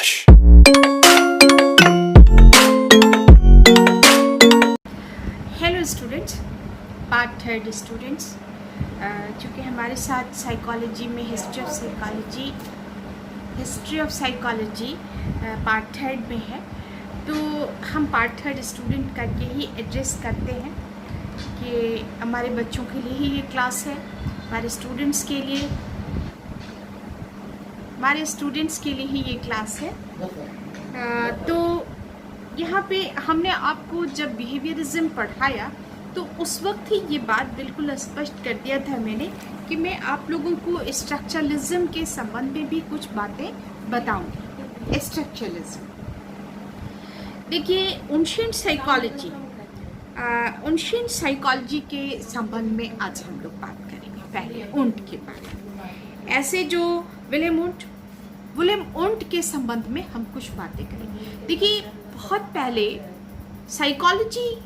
English. Hello students, part third students, चूँकि हमारे साथ साइकोलॉजी में history of psychology part third में है, तो हम पार्ट थर्ड स्टूडेंट करके ही एड्रेस करते हैं कि हमारे बच्चों के लिए ही ये क्लास है, हमारे स्टूडेंट्स के लिए ही ये क्लास है। तो यहाँ पे हमने आपको जब बिहेवियरिज्म पढ़ाया तो उस वक्त ही ये बात बिल्कुल स्पष्ट कर दिया था मैंने कि मैं आप लोगों को स्ट्रक्चरलिज्म के संबंध में भी कुछ बातें बताऊंगी। स्ट्रक्चरलिज्म, देखिए, एंशिएंट साइकोलॉजी के संबंध में आज हम लोग बात करेंगे। पहले ऊंट के बारे में, ऐसे जो विलियम ऊंट के संबंध में हम कुछ बातें करेंगे। देखिए, बहुत पहले साइकोलॉजी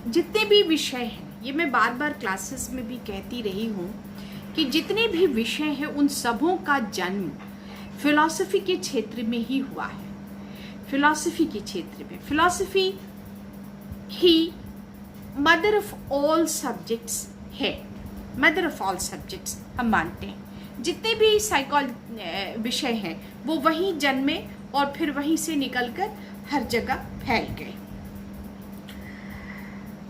जितने भी विषय हैं, ये मैं बार बार क्लासेस में भी कहती रही हूँ कि जितने भी विषय हैं उन सबों का जन्म फिलॉसफी के क्षेत्र में ही हुआ है। फिलॉसफी के क्षेत्र में, philosophy he mother of all subjects है। मदर ऑफ ऑल सब्जेक्ट्स हम मानते हैं। जितने भी विषय हैं वो वहीं जन्मे और फिर वहीं से निकलकर हर जगह फैल गए।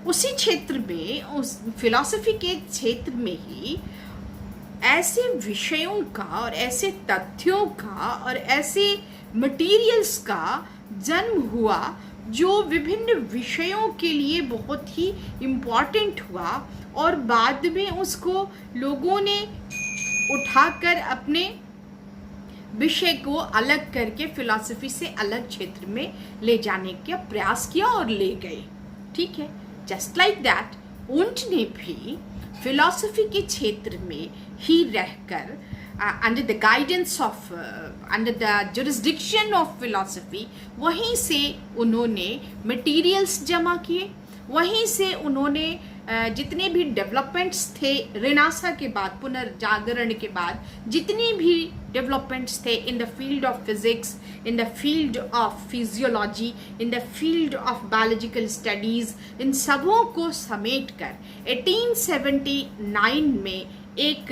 उसी क्षेत्र में, उस फिलॉसफी के क्षेत्र में ही ऐसे विषयों का और ऐसे तथ्यों का और ऐसे मटेरियल्स का जन्म हुआ जो विभिन्न विषयों के लिए बहुत ही इम्पॉर्टेंट हुआ और बाद में उसको लोगों ने उठाकर अपने विषय को अलग करके फिलॉसफी से अलग क्षेत्र में ले जाने का प्रयास किया और ले गए। ठीक है, जस्ट लाइक दैट ऊंट ने भी फिलॉसफी के क्षेत्र में ही रहकर under the guidance of under the jurisdiction of philosophy वहीं से उन्होंने मटेरियल्स जमा किए, वहीं से उन्होंने जितने भी डेवलपमेंट्स थे रेनेसां के बाद, पुनर्जागरण के बाद जितनी भी डेवलपमेंट्स थे in the field of physics, in the field of physiology, in the field of biological studies, इन सबों को समेट कर 1879 में एक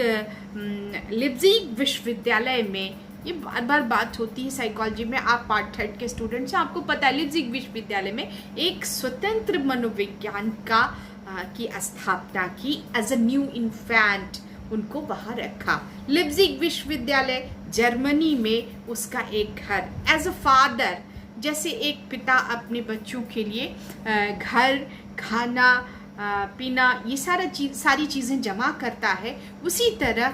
लिप्जिग विश्वविद्यालय में, ये बार बार बात होती है साइकोलॉजी में, आप पार्ट थर्ड के स्टूडेंट्स हैं, आपको पता है, लिप्जिग विश्वविद्यालय में एक स्वतंत्र मनोविज्ञान की स्थापना की। एज अ न्यू इन्फेंट उनको वहाँ रखा। लिप्जिग विश्वविद्यालय जर्मनी में उसका एक घर, एज अ फादर, जैसे एक पिता अपने बच्चों के लिए घर, खाना, पीना, ये सारी चीज़ें जमा करता है, उसी तरह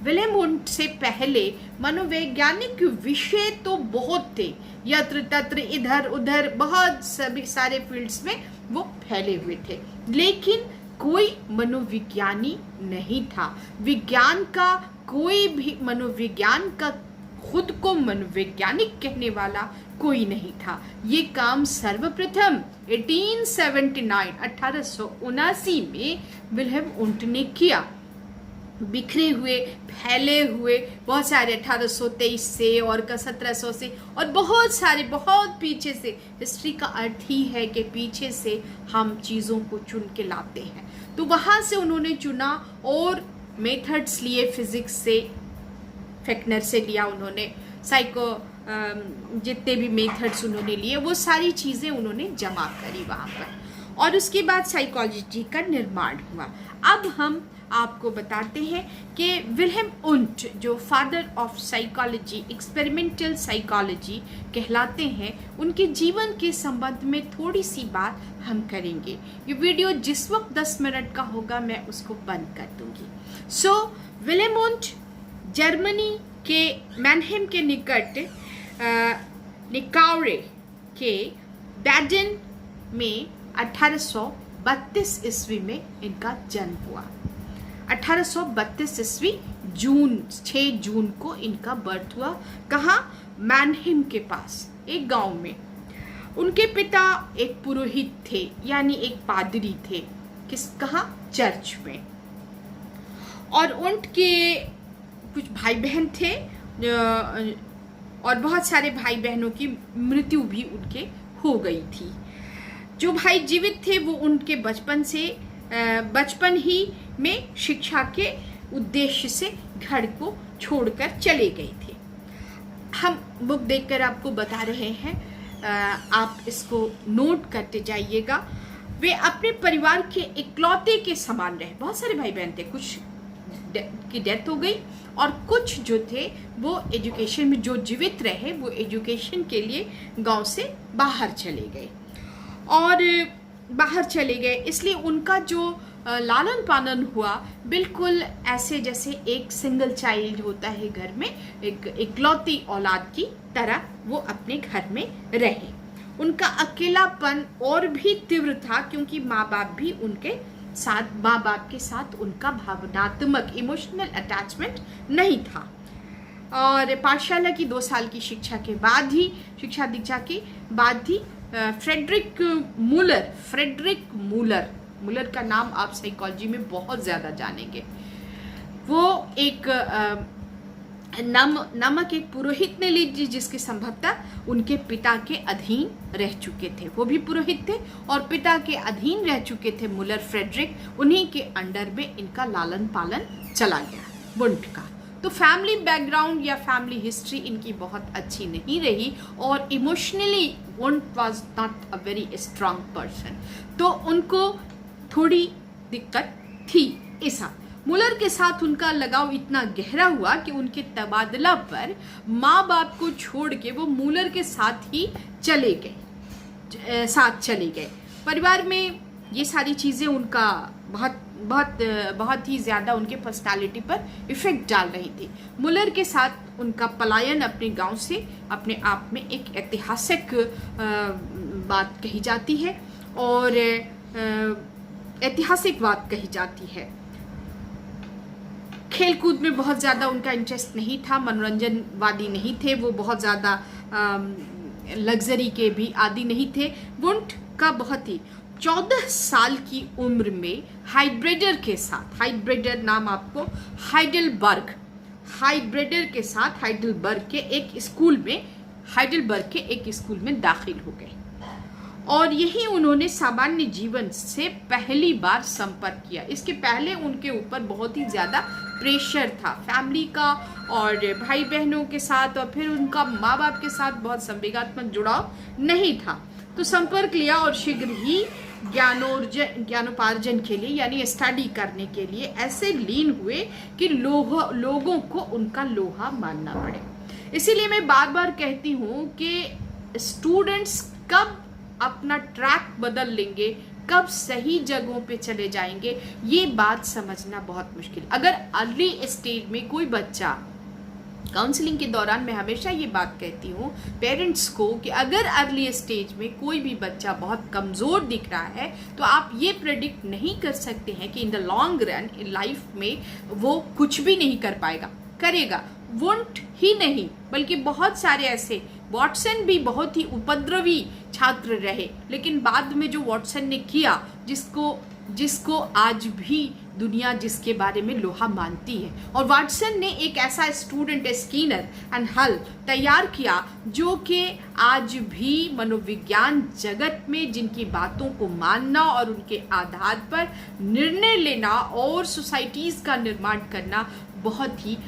विलियम ऊंट से पहले मनोवैज्ञानिक विषय तो बहुत थे, यत्र तत्र इधर उधर बहुत सारे फील्ड्स में वो फैले हुए थे, लेकिन कोई मनोविज्ञानी नहीं था। विज्ञान का कोई भी, मनोविज्ञान का खुद को मनोवैज्ञानिक कहने वाला कोई नहीं था। ये काम सर्वप्रथम 1879 में विलियम ऊंट ने किया। बिखरे हुए, फैले हुए बहुत सारे 1823 से और 1700 से और बहुत सारे, बहुत पीछे से, हिस्ट्री का अर्थ ही है कि पीछे से हम चीज़ों को चुन के लाते हैं, तो वहाँ से उन्होंने चुना और मेथड्स लिए, फिजिक्स से, फेक्नर से लिया उन्होंने, जितने भी मेथड्स उन्होंने लिए वो सारी चीज़ें उन्होंने जमा करी वहाँ पर, और उसके बाद साइकोलॉजी का निर्माण हुआ। अब हम आपको बताते हैं कि विलियम ऊंट जो father of psychology, experimental psychology कहलाते हैं, उनके जीवन के संबंध में थोड़ी सी बात हम करेंगे। ये वीडियो जिस वक्त 10 मिनट का होगा मैं उसको बंद कर दूंगी। सो विलियम ऊंट जर्मनी के मैनहेम के निकट निकाउरे के बैडन में 1832 ईस्वी में इनका जन्म हुआ। 1832 ईस्वी 6 जून को इनका बर्थ हुआ। कहाँ? मैनहेम के पास एक गांव में। उनके पिता एक पुरोहित थे, यानी एक पादरी थे। कहाँ? चर्च में। और उनके कुछ भाई बहन थे और बहुत सारे भाई बहनों की मृत्यु भी उनके हो गई थी। जो भाई जीवित थे वो उनके बचपन ही में शिक्षा के उद्देश्य से घर को छोड़कर चले गए थे। हम बुक देखकर आपको बता रहे हैं, आप इसको नोट करते जाइएगा। वे अपने परिवार के इकलौते के समान रहे। बहुत सारे भाई बहन थे, कुछ की डेथ हो गई और कुछ जो थे वो एजुकेशन में, जो जीवित रहे वो एजुकेशन के लिए गांव से बाहर चले गए इसलिए उनका जो लालन पालन हुआ बिल्कुल ऐसे जैसे एक सिंगल चाइल्ड होता है घर में, एक इकलौती औलाद की तरह वो अपने घर में रहे। उनका अकेलापन और भी तीव्र था क्योंकि माँ बाप के साथ उनका भावनात्मक इमोशनल अटैचमेंट नहीं था। और पाठशाला की 2 साल की शिक्षा दीक्षा के बाद ही फ्रेडरिक मूलर का नाम आप साइकोलॉजी में बहुत ज़्यादा जानेंगे। वो एक नामक एक पुरोहित ने ली, जिसके संभवतः उनके पिता के अधीन रह चुके थे। वो भी पुरोहित थे और पिता के अधीन रह चुके थे मूलर फ्रेडरिक। उन्हीं के अंडर में इनका लालन पालन चला गया वुंट का। तो फैमिली बैकग्राउंड या फैमिली हिस्ट्री इनकी बहुत अच्छी नहीं रही और emotionally Wundt was not a very strong person, तो उनको थोड़ी दिक्कत थी। ऐसा मुलर के साथ उनका लगाव इतना गहरा हुआ कि उनके तबादला पर माँ बाप को छोड़ के वो मुलर के साथ चले गए। परिवार में ये सारी चीज़ें उनका बहुत ही ज़्यादा उनके पर्सनालिटी पर इफेक्ट डाल रही थी। मुलर के साथ उनका पलायन अपने गांव से अपने आप में एक ऐतिहासिक बात कही जाती है और ऐतिहासिक बात कही जाती है। खेलकूद में बहुत ज़्यादा उनका इंटरेस्ट नहीं था, मनोरंजनवादी नहीं थे, वो बहुत ज़्यादा लग्जरी के भी आदी नहीं थे। वुंट का बहुत ही 14 साल की उम्र में हाइड्रेडर नाम आपको हाइडेलबर्ग के एक स्कूल में दाखिल हो गए और यही उन्होंने सामान्य जीवन से पहली बार संपर्क किया। इसके पहले उनके ऊपर बहुत ही ज़्यादा प्रेशर था फैमिली का और भाई बहनों के साथ, और फिर उनका माँ बाप के साथ बहुत संवेगात्मक जुड़ाव नहीं था। तो संपर्क लिया और शीघ्र ही ज्ञानोपार्जन के लिए यानी स्टडी करने के लिए ऐसे लीन हुए कि लोगों को उनका लोहा मानना पड़े। इसीलिए मैं बार बार कहती हूँ कि स्टूडेंट्स कब अपना ट्रैक बदल लेंगे, कब सही जगहों पे चले जाएंगे, ये बात समझना बहुत मुश्किल। अगर अर्ली स्टेज में कोई बच्चा, काउंसलिंग के दौरान मैं हमेशा ये बात कहती हूँ पेरेंट्स को कि अगर अर्ली स्टेज में कोई भी बच्चा बहुत कमज़ोर दिख रहा है तो आप ये प्रेडिक्ट नहीं कर सकते हैं कि in the long run in life में वो कुछ भी नहीं कर करेगा। वुंट ही नहीं बल्कि बहुत सारे ऐसे, वॉटसन भी बहुत ही उपद्रवी छात्र रहे, लेकिन बाद में जो वॉटसन ने किया, जिसको आज भी दुनिया जिसके बारे में लोहा मानती है, और वाटसन ने एक ऐसा स्टूडेंट स्किनर एंड हल तैयार किया जो कि आज भी मनोविज्ञान जगत में जिनकी बातों को मानना और उनके आधार पर निर्णय लेना और सोसाइटीज़ का निर्माण करना बहुत ही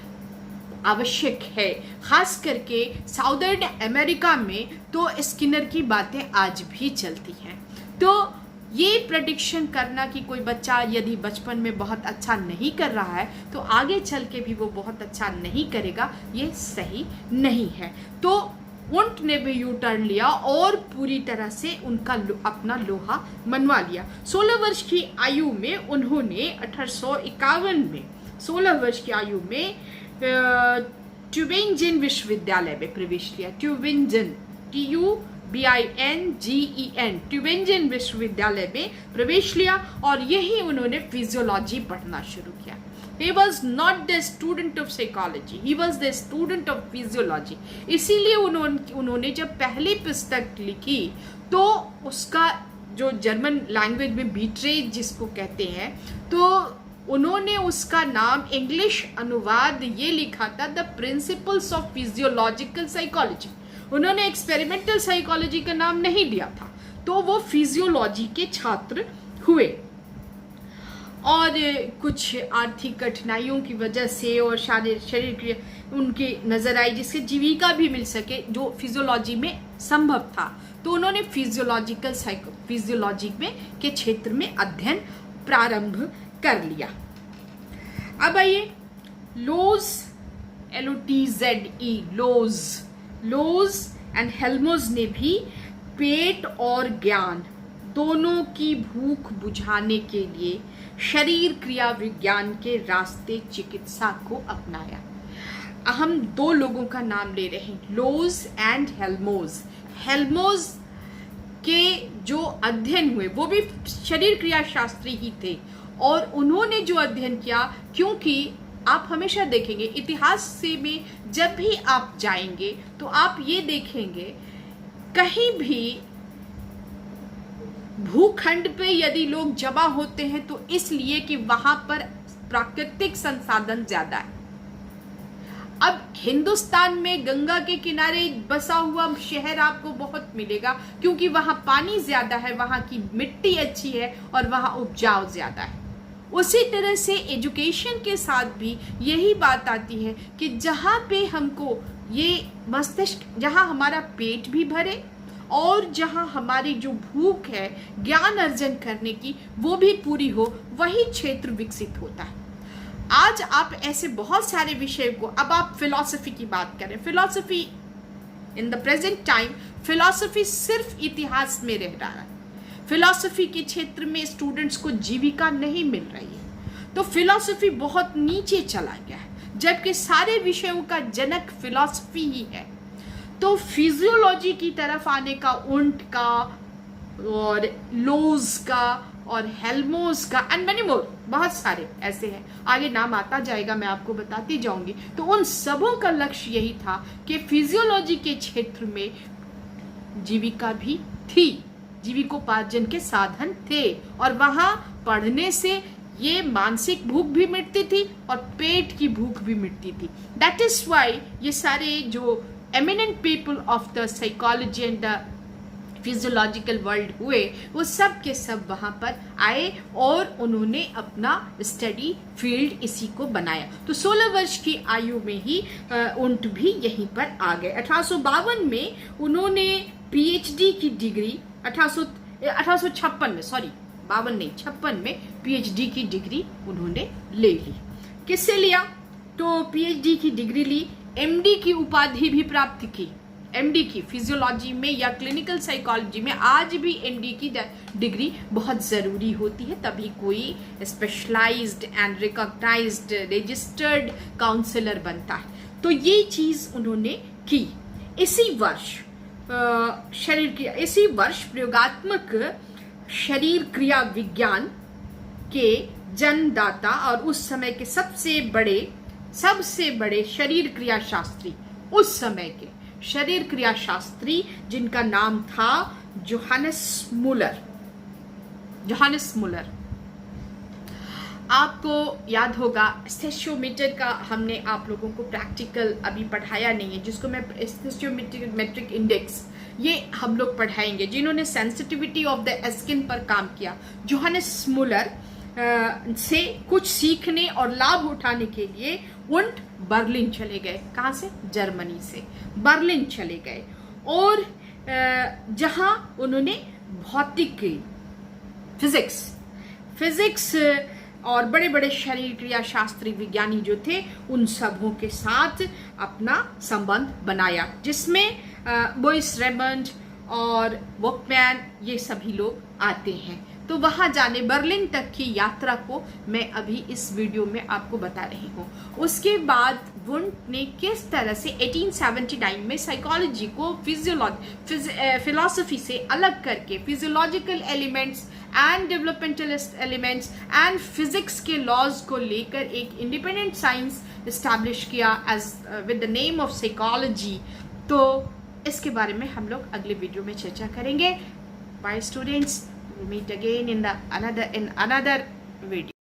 आवश्यक है। खास करके साउदर्न अमेरिका में तो स्किनर की बातें आज भी चलती हैं। तो ये प्रेडिक्शन करना कि कोई बच्चा यदि बचपन में बहुत अच्छा नहीं कर रहा है तो आगे चल के भी वो बहुत अच्छा नहीं करेगा, ये सही नहीं है। तो वुंट ने भी यू टर्न लिया और पूरी तरह से उनका अपना लोहा मनवा लिया। 16 वर्ष की आयु में उन्होंने 1851 में 16 वर्ष की आयु में ट्यूबिंगन विश्वविद्यालय में प्रवेश लिया। ट्यूबिंगन ट्यूबिंगन विश्वविद्यालय में प्रवेश लिया और यही उन्होंने फिजियोलॉजी पढ़ना शुरू किया। He was not the student of psychology, he was the student of physiology। इसीलिए उन्होंने जब पहली पुस्तक लिखी तो उसका जो जर्मन लैंग्वेज में बीट्रेज जिसको कहते हैं, तो उन्होंने उसका नाम इंग्लिश अनुवाद ये लिखा था the principles of physiological psychology. उन्होंने एक्सपेरिमेंटल साइकोलॉजी का नाम नहीं दिया था, तो वो फिजियोलॉजी के छात्र हुए। और कुछ आर्थिक कठिनाइयों की वजह से और शरीर की उनकी नजर आई जिससे जीविका भी मिल सके, जो फिजियोलॉजी में संभव था, तो उन्होंने फिजियोलॉजी में के क्षेत्र में अध्ययन प्रारंभ कर लिया। अब आइए लोज, LOTZE, लोज एंड हेल्मोज ने भी पेट और ज्ञान दोनों की भूख बुझाने के लिए शरीर क्रिया विज्ञान के रास्ते चिकित्सा को अपनाया। हम दो लोगों का नाम ले रहे हैं, लोज एंड हेल्मोज। हेल्मोज के जो अध्ययन हुए वो भी शरीर क्रिया शास्त्री ही थे, और उन्होंने जो अध्ययन किया, क्योंकि आप हमेशा देखेंगे इतिहास से में जब भी आप जाएंगे तो आप ये देखेंगे कहीं भी भूखंड पे यदि लोग जमा होते हैं तो इसलिए कि वहां पर प्राकृतिक संसाधन ज्यादा है। अब हिंदुस्तान में गंगा के किनारे बसा हुआ शहर आपको बहुत मिलेगा क्योंकि वहां पानी ज्यादा है, वहां की मिट्टी अच्छी है और वहां उपजाऊ ज्यादा है। उसी तरह से एजुकेशन के साथ भी यही बात आती है कि जहाँ पे हमको ये मस्तिष्क, जहाँ हमारा पेट भी भरे और जहाँ हमारी जो भूख है ज्ञान अर्जन करने की वो भी पूरी हो, वही क्षेत्र विकसित होता है। आज आप ऐसे बहुत सारे विषय को, अब आप फिलॉसफी की बात करें, philosophy in the present time philosophy सिर्फ इतिहास में रह रहा है। फिलॉसफी के क्षेत्र में स्टूडेंट्स को जीविका नहीं मिल रही है, तो फिलॉसफी बहुत नीचे चला गया है, जबकि सारे विषयों का जनक फिलॉसफी ही है। तो फिजियोलॉजी की तरफ आने का उंट का और लोज का और हेल्मोज का एंड मेनी मोर, बहुत सारे ऐसे हैं, आगे नाम आता जाएगा, मैं आपको बताती जाऊंगी। तो उन सबों का लक्ष्य यही था कि फिजियोलॉजी के क्षेत्र में जीविका भी थी, जीविकोपार्जन के साधन थे, और वहां पढ़ने से ये मानसिक भूख भी मिटती थी और पेट की भूख भी मिटती थी। दैट इज वाई ये सारे जो eminent people of the psychology and the physiological world हुए, वो सब के सब वहां पर आए और उन्होंने अपना स्टडी फील्ड इसी को बनाया। तो 16 वर्ष की आयु में ही उन्ट भी यहीं पर आ गए। 1852 में उन्होंने PhD की डिग्री 1856 में, सॉरी 52 नहीं 56 में PhD की डिग्री उन्होंने ले ली। किससे लिया? तो PhD की डिग्री ली, MD की उपाधि भी प्राप्त की। MD की फिजियोलॉजी में या क्लिनिकल साइकोलॉजी में आज भी MD की डिग्री बहुत ज़रूरी होती है, तभी कोई specialized and recognized registered counsellor बनता है। तो ये चीज़ उन्होंने की। इसी वर्ष प्रयोगात्मक शरीर क्रिया विज्ञान के जन्मदाता और उस समय के सबसे बड़े शरीर क्रिया शास्त्री, उस समय के शरीर क्रिया शास्त्री जिनका नाम था जोहानस मुलर। आपको याद होगा स्टेशियोमीटर का हमने आप लोगों को प्रैक्टिकल अभी पढ़ाया नहीं है, जिसको मैं स्टेशियोमेट्रिक इंडेक्स ये हम लोग पढ़ाएंगे, जिन्होंने सेंसिटिविटी ऑफ द स्किन पर काम किया। जोहानस मुलर से कुछ सीखने और लाभ उठाने के लिए उन्ट बर्लिन चले गए। कहाँ से? जर्मनी से बर्लिन चले गए, और जहां उन्होंने भौतिक, फिजिक्स और बड़े बड़े शरीर क्रिया शास्त्री विज्ञानी जो थे उन सबों के साथ अपना संबंध बनाया, जिसमें बोइस रेमंड और वॉकमैन ये सभी लोग आते हैं। तो वहां जाने बर्लिन तक की यात्रा को मैं अभी इस वीडियो में आपको बता रही हूँ। उसके बाद वुंट ने किस तरह से 1879 में साइकोलॉजी को फिलॉसफी से अलग करके physiological elements and developmental elements and physics के लॉज को लेकर एक इंडिपेंडेंट साइंस एस्टैब्लिश किया as with the name of psychology. तो इसके बारे में हम लोग अगले वीडियो में चर्चा करेंगे। Bye students, we'll meet again in another video.